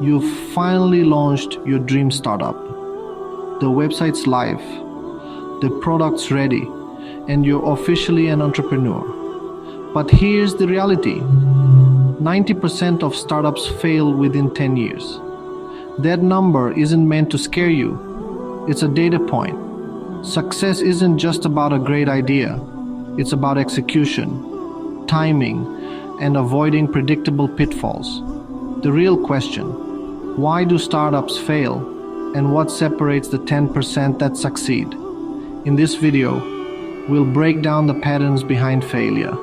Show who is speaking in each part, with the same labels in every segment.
Speaker 1: You've finally launched your dream startup. The website's live, the product's ready, and you're officially an entrepreneur. But here's the reality. 90% of startups fail within 10 years. That number isn't meant to scare you. It's a data point. Success isn't just about a great idea. It's about execution, timing, and avoiding predictable pitfalls. The real question, why do startups fail, and what separates the 10% that succeed? In this video, we'll break down the patterns behind failure.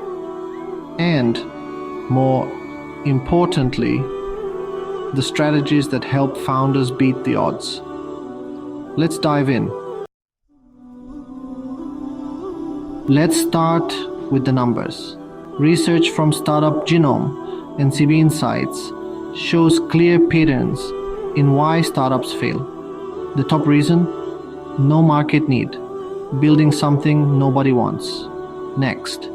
Speaker 1: And, more importantly, the strategies that help founders beat the odds. Let's dive in. Let's start with the numbers. Research from Startup Genome and CB Insights shows clear patterns in why startups fail. The top reason? No market need. Building something nobody wants. Next,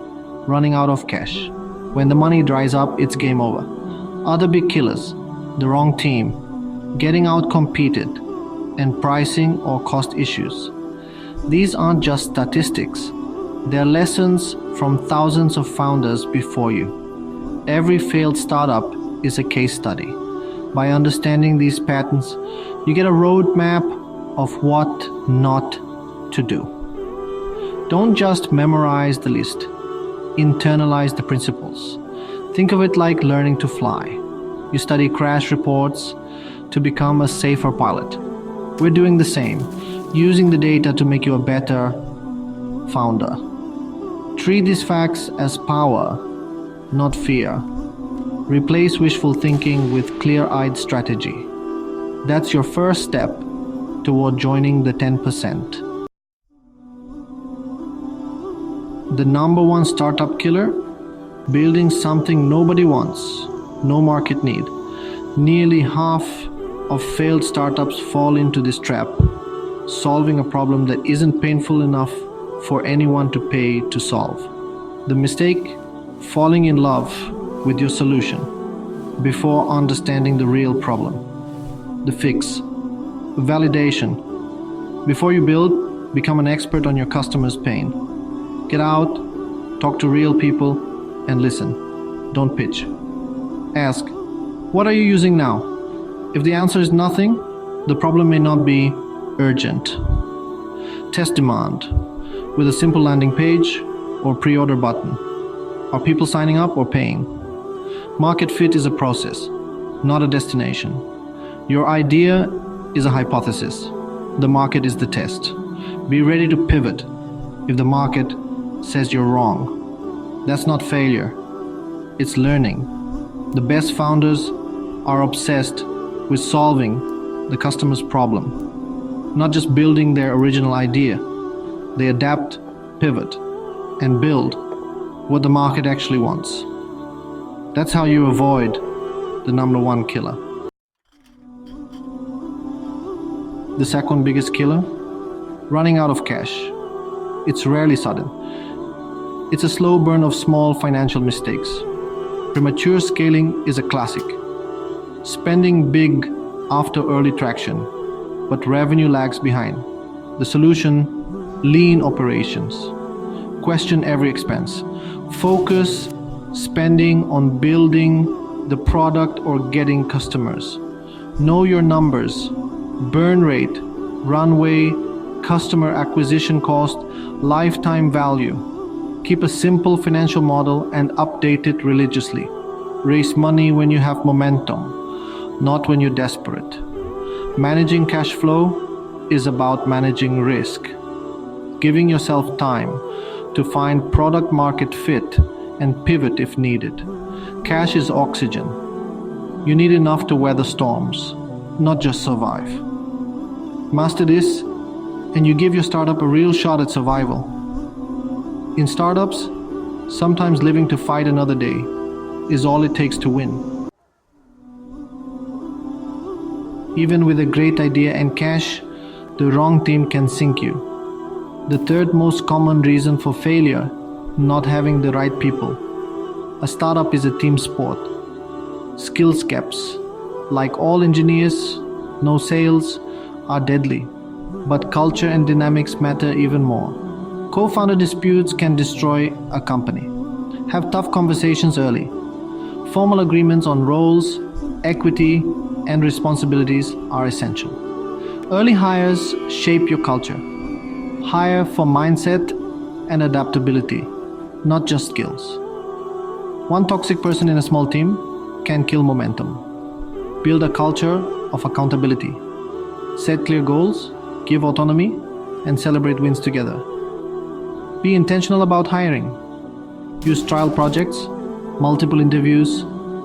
Speaker 1: running out of cash. When the money dries up, it's game over. Other big killers: the wrong team, getting out-competed, and pricing or cost issues. These aren't just statistics. They're lessons from thousands of founders before you. Every failed startup is a case study. By understanding these patterns, you get a roadmap of what not to do. Don't just memorize the list. Internalize the principles. Think of it like learning to fly. You study crash reports to become a safer pilot. We're doing the same, using the data to make you a better founder. Treat these facts as power, not fear. Replace wishful thinking with clear-eyed strategy. That's your first step toward joining the 10%. The number one startup killer? Building something nobody wants, no market need. Nearly half of failed startups fall into this trap, solving a problem that isn't painful enough for anyone to pay to solve. The mistake? Falling in love with your solution before understanding the real problem. The fix? Validation. Before you build, become an expert on your customer's pain. Get out, talk to real people, and listen. Don't pitch. Ask, what are you using now? If the answer is nothing, the problem may not be urgent. Test demand with a simple landing page or pre-order button. Are people signing up or paying? Market fit is a process, not a destination. Your idea is a hypothesis. The market is the test. Be ready to pivot if the market says you're wrong. That's not failure. It's learning. The best founders are obsessed with solving the customer's problem, not just building their original idea. They adapt, pivot, and build what the market actually wants. That's how you avoid the number one killer. The second biggest killer? Running out of cash. It's rarely sudden. It's a slow burn of small financial mistakes. Premature scaling is a classic. Spending big after early traction, but revenue lags behind. The solution? Lean operations. Question every expense. Focus spending on building the product or getting customers. Know your numbers. Burn rate, runway, customer acquisition cost, lifetime value. Keep a simple financial model and update it religiously. Raise money when you have momentum, not when you're desperate. Managing cash flow is about managing risk. Giving yourself time to find product market fit and pivot if needed. Cash is oxygen. You need enough to weather storms, not just survive. Master this, and you give your startup a real shot at survival. In startups, sometimes living to fight another day is all it takes to win. Even with a great idea and cash, the wrong team can sink you. The third most common reason for failure: not having the right people. A startup is a team sport. Skills gaps, Like all engineers, no sales are deadly, but culture and dynamics matter even more. Co-founder disputes can destroy a company. Have tough conversations early. Formal agreements on roles, equity, and responsibilities are essential. Early hires shape your culture. Hire for mindset and adaptability, not just skills. One toxic person in a small team can kill momentum. Build a culture of accountability. Set clear goals, give autonomy, and celebrate wins together. Be intentional about hiring. Use trial projects, multiple interviews,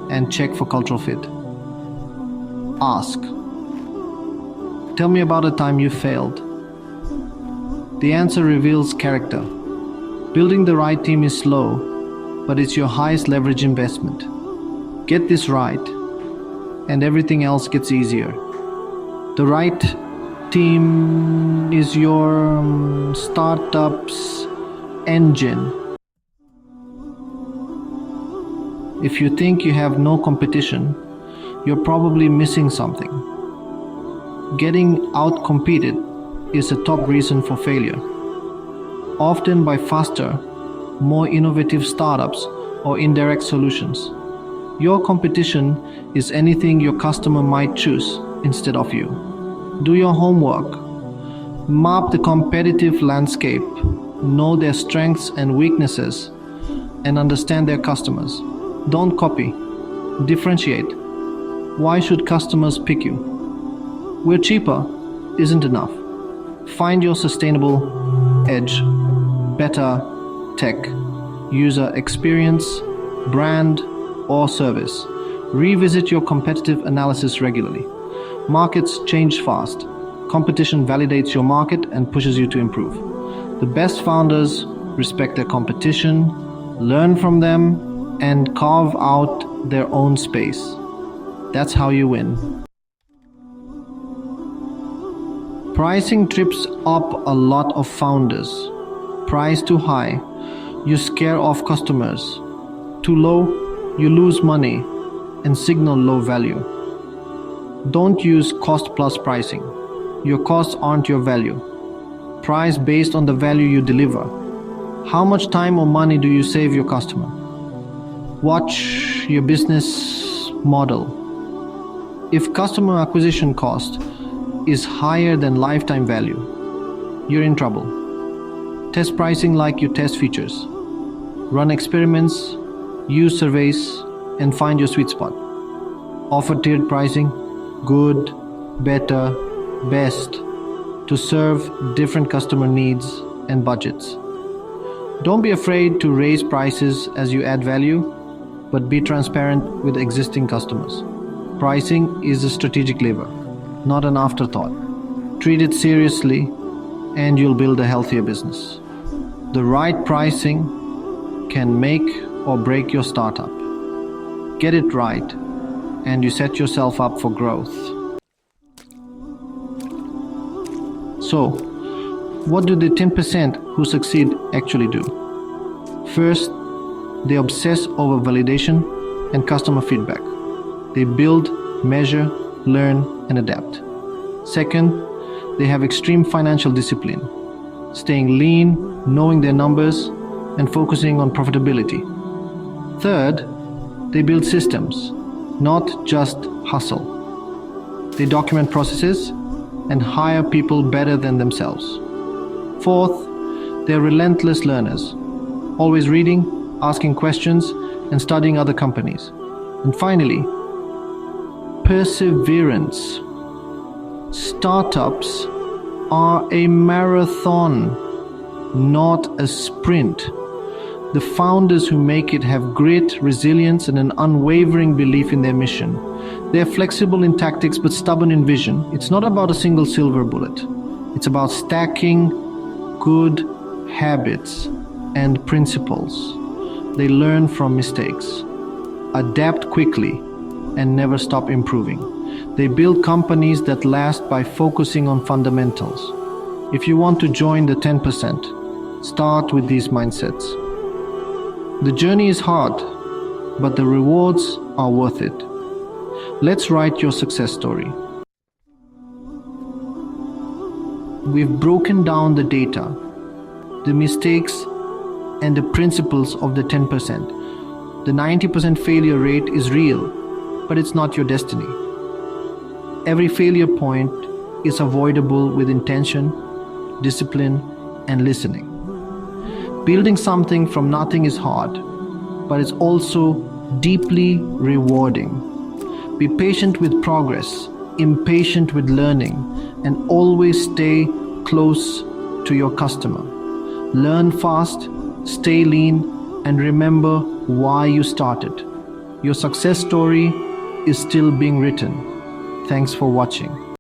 Speaker 1: and check for cultural fit. Ask. Tell me about a time you failed. The answer reveals character. Building the right team is slow, but it's your highest leverage investment. Get this right, and everything else gets easier. The right team is your startup's engine. If you think you have no competition, you're probably missing something. Getting outcompeted is a top reason for failure, often by faster, more innovative startups or indirect solutions. Your competition is anything your customer might choose instead of you. Do your homework. Map the competitive landscape, know their strengths and weaknesses, and understand their customers. Don't copy, differentiate. Why should customers pick you? We're cheaper isn't enough. Find your sustainable edge, better tech, user experience, brand, or service. Revisit your competitive analysis regularly. Markets change fast. Competition validates your market and pushes you to improve. The best founders respect their competition, learn from them, and carve out their own space. That's how you win. Pricing trips up a lot of founders. Price too high, you scare off customers. Too low, you lose money and signal low value. Don't use cost plus pricing. Your costs aren't your value. Price based on the value you deliver. How much time or money do you save your customer? Watch your business model. If customer acquisition cost is higher than lifetime value, you're in trouble. Test pricing like you test features. Run experiments, use surveys, and find your sweet spot. Offer tiered pricing, good, better, best, to serve different customer needs and budgets. Don't be afraid to raise prices as you add value, but be transparent with existing customers. Pricing is a strategic lever, not an afterthought. Treat it seriously and you'll build a healthier business. The right pricing can make or break your startup. Get it right and you set yourself up for growth. So, what do the 10% who succeed actually do? First, they obsess over validation and customer feedback. They build, measure, learn, and adapt. Second, they have extreme financial discipline, staying lean, knowing their numbers, and focusing on profitability. Third, they build systems, not just hustle. They document processes and hire people better than themselves. Fourth, they're relentless learners, always reading, asking questions, and studying other companies. And finally, perseverance. Startups are a marathon, not a sprint. The founders who make it have grit, resilience, and an unwavering belief in their mission. They're flexible in tactics but stubborn in vision. It's not about a single silver bullet. It's about stacking good habits and principles. They learn from mistakes, adapt quickly, and never stop improving. They build companies that last by focusing on fundamentals. If you want to join the 10%, start with these mindsets. The journey is hard, but the rewards are worth it. Let's write your success story. We've broken down the data, the mistakes, and the principles of the 10%. The 90% failure rate is real, but it's not your destiny. Every failure point is avoidable with intention, discipline, and listening. Building something from nothing is hard, but it's also deeply rewarding. Be patient with progress, impatient with learning, and always stay close to your customer. Learn fast, stay lean, and remember why you started. Your success story is still being written. Thanks for watching.